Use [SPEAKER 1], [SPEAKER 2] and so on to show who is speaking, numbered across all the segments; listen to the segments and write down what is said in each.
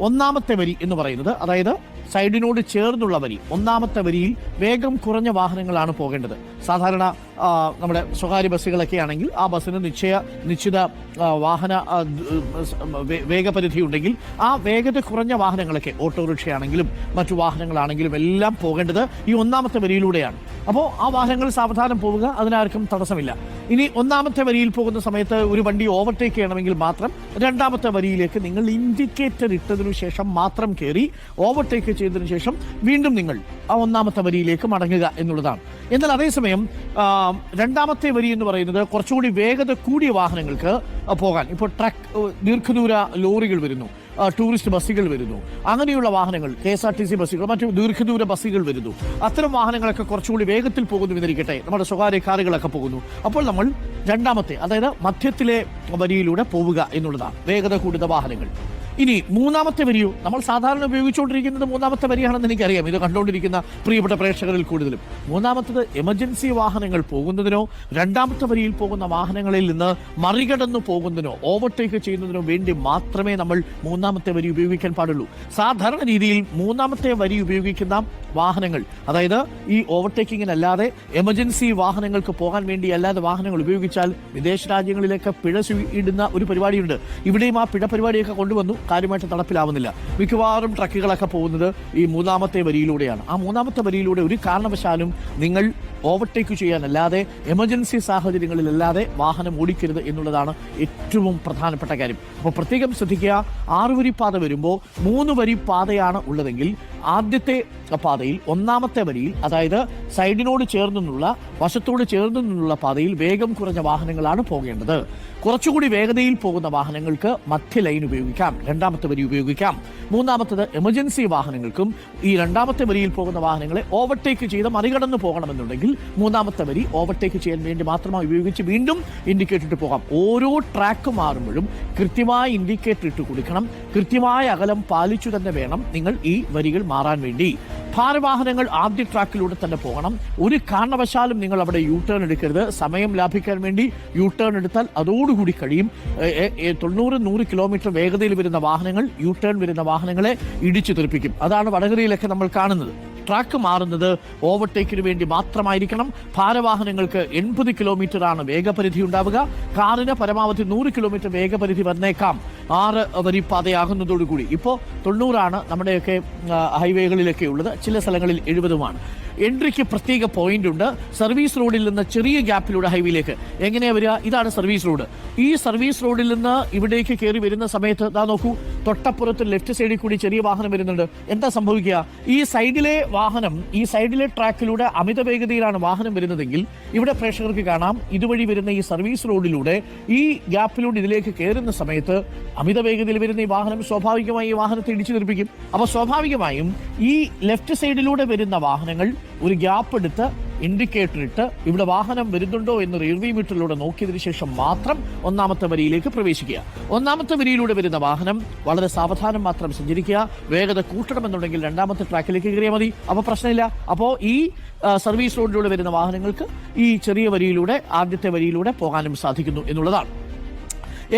[SPEAKER 1] ഒന്നാമത്തെ വരി എന്ന് പറയുന്നത്, അതായത് സൈഡിനോട് ചേർന്നുള്ള വരി, ഒന്നാമത്തെ വരിയിൽ വേഗം കുറഞ്ഞ വാഹനങ്ങളാണ് പോകേണ്ടത്. സാധാരണ നമ്മുടെ സ്വകാര്യ ബസ്സുകളൊക്കെ ആണെങ്കിൽ ആ ബസ്സിന് നിശ്ചിത വാഹന വേഗപരിധി ഉണ്ടെങ്കിൽ ആ വേഗത കുറഞ്ഞ വാഹനങ്ങളൊക്കെ, ഓട്ടോറിക്ഷയാണെങ്കിലും മറ്റു വാഹനങ്ങളാണെങ്കിലും എല്ലാം പോകേണ്ടത് ഈ ഒന്നാമത്തെ വരിയിലൂടെയാണ്. അപ്പോൾ ആ വാഹനങ്ങൾ സാവധാനം പോവുക, അതിനാർക്കും തടസ്സമില്ല. ഇനി ഒന്നാമത്തെ വരിയിൽ പോകുന്ന സമയത്ത് ഒരു വണ്ടി ഓവർടേക്ക് ചെയ്യണമെങ്കിൽ മാത്രം രണ്ടാമത്തെ വരിയിലേക്ക് നിങ്ങൾ ഇൻഡിക്കേറ്റർ ഇട്ടതിനു ശേഷം മാത്രം കയറി ഓവർടേക്ക് ചെയ്തതിനു ശേഷം വീണ്ടും നിങ്ങൾ ആ ഒന്നാമത്തെ വരിയിലേക്ക് മടങ്ങുക എന്നുള്ളതാണ്. എന്നാൽ അതേസമയം രണ്ടാമത്തെ വരി എന്ന് പറയുന്നത് കുറച്ചുകൂടി വേഗത കൂടിയ വാഹനങ്ങൾക്ക് പോകാൻ, ഇപ്പോൾ ട്രക്ക്, ദീർഘദൂര ലോറികൾ വരുന്നു, ടൂറിസ്റ്റ് ബസ്സുകൾ വരുന്നു, അങ്ങനെയുള്ള വാഹനങ്ങൾ, KSRTC ബസ്സുകൾ, മറ്റു ദീർഘദൂര ബസ്സുകൾ വരുന്നു. അത്തരം വാഹനങ്ങളൊക്കെ കുറച്ചുകൂടി വേഗത്തിൽ പോകുന്നു എന്നിരിക്കട്ടെ, നമ്മുടെ സ്വകാര്യ കാറുകളൊക്കെ പോകുന്നു. അപ്പോൾ നമ്മൾ രണ്ടാമത്തെ, അതായത് മധ്യത്തിലെ വരിയിലൂടെ പോവുക എന്നുള്ളതാണ് വേഗത കൂടുതൽ വാഹനങ്ങൾ. ഇനി മൂന്നാമത്തെ വരിയോ, നമ്മൾ സാധാരണ ഉപയോഗിച്ചുകൊണ്ടിരിക്കുന്നത് മൂന്നാമത്തെ വരിയാണെന്ന് എനിക്കറിയാം, ഇത് കണ്ടുകൊണ്ടിരിക്കുന്ന പ്രിയപ്പെട്ട പ്രേക്ഷകരിൽ കൂടുതലും. മൂന്നാമത്തത് എമർജൻസി വാഹനങ്ങൾ പോകുന്നതിനോ രണ്ടാമത്തെ വരിയിൽ പോകുന്ന വാഹനങ്ങളിൽ നിന്ന് മറികടന്നു പോകുന്നതിനോ ഓവർടേക്ക് ചെയ്യുന്നതിനോ വേണ്ടി മാത്രമേ നമ്മൾ മൂന്നാമത്തെ വരി ഉപയോഗിക്കാൻ പാടുള്ളൂ. സാധാരണ രീതിയിൽ മൂന്നാമത്തെ വരി ഉപയോഗിക്കുന്ന വാഹനങ്ങൾ, അതായത് ഈ ഓവർടേക്കിങ്ങിനല്ലാതെ എമർജൻസി വാഹനങ്ങൾക്ക് പോകാൻ വേണ്ടി അല്ലാതെ വാഹനങ്ങൾ ഉപയോഗിച്ചാൽ വിദേശ രാജ്യങ്ങളിലേക്ക് പിഴ ഇടുന്ന ഒരു പരിപാടിയുണ്ട്. ഇവിടെയും ആ പിഴ പരിപാടിയൊക്കെ കൊണ്ടുവന്നു, കാര്യമായിട്ട് നടപ്പിലാവുന്നില്ല. മിക്കവാറും ട്രക്കുകളൊക്കെ പോകുന്നത് ഈ മൂന്നാമത്തെ വരിയിലൂടെയാണ്. ആ മൂന്നാമത്തെ വരിയിലൂടെ ഒരു കാരണവശാലും നിങ്ങൾ ഓവർടേക്ക് ചെയ്യാനല്ലാതെ എമർജൻസി സാഹചര്യങ്ങളിലല്ലാതെ വാഹനം ഓടിക്കരുത് എന്നുള്ളതാണ് ഏറ്റവും പ്രധാനപ്പെട്ട കാര്യം. അപ്പോൾ പ്രത്യേകം ശ്രദ്ധിക്കുക, 6 വരി പാത വരുമ്പോൾ 3 വരി പാതയാണ് ഉള്ളതെങ്കിൽ ആദ്യത്തെ പാതയിൽ ഒന്നാമത്തെ വരിയിൽ, അതായത് സൈഡിനോട് ചേർന്നുള്ള, വശത്തോട് ചേർന്നുള്ള പാതയിൽ വേഗം കുറഞ്ഞ വാഹനങ്ങളാണ് പോകേണ്ടത്. കുറച്ചുകൂടി വേഗതയിൽ പോകുന്ന വാഹനങ്ങൾക്ക് മധ്യ ലൈൻ ഉപയോഗിക്കാം, രണ്ടാമത്തെ വരി ഉപയോഗിക്കാം. മൂന്നാമത്തത് എമർജൻസി വാഹനങ്ങൾക്കും ഈ രണ്ടാമത്തെ വരിയിൽ പോകുന്ന വാഹനങ്ങളെ ഓവർടേക്ക് ചെയ്ത് മറികടന്ന് പോകണമെന്നുണ്ടെങ്കിൽ മൂന്നാമത്തെ വരി ഓവർടേക്ക് ചെയ്യാൻ വേണ്ടി മാത്രമായി ഉപയോഗിച്ച് വീണ്ടും ഇൻഡിക്കേറ്റർ ഇട്ട് പോകാം. ഓരോ ട്രാക്ക് മാറുമ്പോഴും കൃത്യമായി ഇൻഡിക്കേറ്റർ ഇട്ട് കൊടുക്കണം. കൃത്യമായ അകലം പാലിച്ചു തന്നെ വേണം നിങ്ങൾ ഈ വരികൾ മാറാൻ വേണ്ടി. ഭാരവാഹനങ്ങൾ ആദ്യ ട്രാക്കിലൂടെ തന്നെ പോകണം. ഒരു കാരണവശാലും നിങ്ങൾ അവിടെ യു ടേൺ എടുക്കരുത്. സമയം ലാഭിക്കാൻ വേണ്ടി യു ടേൺ എടുത്താൽ അതോടുകൂടി കഴിയും. 90-100 കിലോമീറ്റർ വേഗതയിൽ വരുന്ന വാഹനങ്ങൾ യു ടേൺ വരുന്ന വാഹനങ്ങളെ ഇടിച്ചു തെറിപ്പിക്കും. അതാണ് വടകരയിലൊക്കെ നമ്മൾ കാണുന്നത്. ട്രാക്ക് മാറുന്നത് ഓവർടേക്കിന് വേണ്ടി മാത്രമായിരിക്കണം. ഭാരവാഹനങ്ങൾക്ക് 80 കിലോമീറ്ററാണ് വേഗപരിധി ഉണ്ടാവുക. കാറിന് പരമാവധി 100 കിലോമീറ്റർ വേഗപരിധി വന്നേക്കാം 6 വരി പാതയാകുന്നതോടുകൂടി. ഇപ്പോൾ 90 നമ്മുടെയൊക്കെ ഹൈവേകളിലൊക്കെ ഉള്ളത്, ചില സ്ഥലങ്ങളിൽ 70-മാണ്. എൻട്രിക്ക് പ്രത്യേക പോയിന്റ് ഉണ്ട്. സർവീസ് റോഡിൽ നിന്ന് ചെറിയ ഗ്യാപ്പിലൂടെ ഹൈവേയിലേക്ക് എങ്ങനെയാ വരിക? ഇതാണ് സർവീസ് റോഡ്. ഈ സർവീസ് റോഡിൽ നിന്ന് ഇവിടേക്ക് കയറി വരുന്ന സമയത്ത് ദാ നോക്കൂ, തൊട്ടപ്പുറത്ത് ലെഫ്റ്റ് സൈഡിൽ കൂടി ചെറിയ വാഹനം വരുന്നുണ്ട്. എന്താ സംഭവിക്കുക? ഈ സൈഡിലെ വാഹനം, ഈ സൈഡിലെ ട്രാക്കിലൂടെ അമിത വേഗതയിലാണ് വാഹനം വരുന്നതെങ്കിൽ ഇവിടെ പ്രേക്ഷകർക്ക് കാണാം, ഇതുവഴി വരുന്ന ഈ സർവീസ് റോഡിലൂടെ ഈ ഗ്യാപ്പിലൂടെ ഇതിലേക്ക് കയറുന്ന സമയത്ത് അമിത വേഗതയിൽ വരുന്ന ഈ വാഹനം സ്വാഭാവികമായി ഈ വാഹനത്തെ ഇടിച്ചു തെറിപ്പിക്കും. അപ്പോൾ സ്വാഭാവികമായും ഈ ലെഫ്റ്റ് സൈഡിലൂടെ വരുന്ന വാഹനങ്ങൾ ഒരു ഗ്യാപ്പ് എടുത്ത് ഇൻഡിക്കേറ്റർ ഇട്ട് ഇവിടെ വാഹനം വരുന്നുണ്ടോ എന്ന് റിയർവ്യൂ മിററിലൂടെ നോക്കിയതിനു ശേഷം മാത്രം ഒന്നാമത്തെ വരിയിലേക്ക് പ്രവേശിക്കുക. ഒന്നാമത്തെ വരിയിലൂടെ വരുന്ന വാഹനം വളരെ സാവധാനം മാത്രം സഞ്ചരിക്കുക. വേഗത കൂട്ടണമെന്നുണ്ടെങ്കിൽ രണ്ടാമത്തെ ട്രാക്കിലേക്ക് കയറിയാൽ മതി, അപ്പോൾ പ്രശ്നമില്ല. അപ്പോൾ ഈ സർവീസ് റോഡിലൂടെ വരുന്ന വാഹനങ്ങൾക്ക് ഈ ചെറിയ വരിയിലൂടെ, ആദ്യത്തെ വരിയിലൂടെ പോകാനും സാധിക്കുന്നു എന്നുള്ളതാണ്.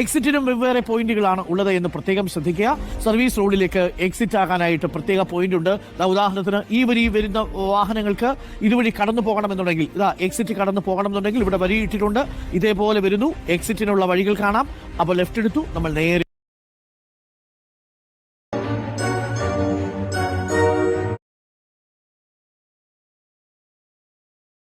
[SPEAKER 1] എക്സിറ്റിനും വെവ്വേറെ പോയിന്റുകളാണ് ഉള്ളത് എന്ന് പ്രത്യേകം ശ്രദ്ധിക്കുക. സർവീസ് റോഡിലേക്ക് എക്സിറ്റ് ആകാനായിട്ട് പ്രത്യേക പോയിന്റ് ഉണ്ട്. ഉദാഹരണത്തിന് ഈ വരി വരുന്ന വാഹനങ്ങൾക്ക് ഇതുവഴി കടന്നു പോകണമെന്നുണ്ടെങ്കിൽ, എക്സിറ്റ് കടന്നു പോകണമെന്നുണ്ടെങ്കിൽ ഇവിടെ വരി ഇട്ടിട്ടുണ്ട്. ഇതേപോലെ വരുന്നു, എക്സിറ്റിനുള്ള വഴികൾ കാണാം. അപ്പോൾ ലെഫ്റ്റ് എടുത്തു, നമ്മൾ നേരെ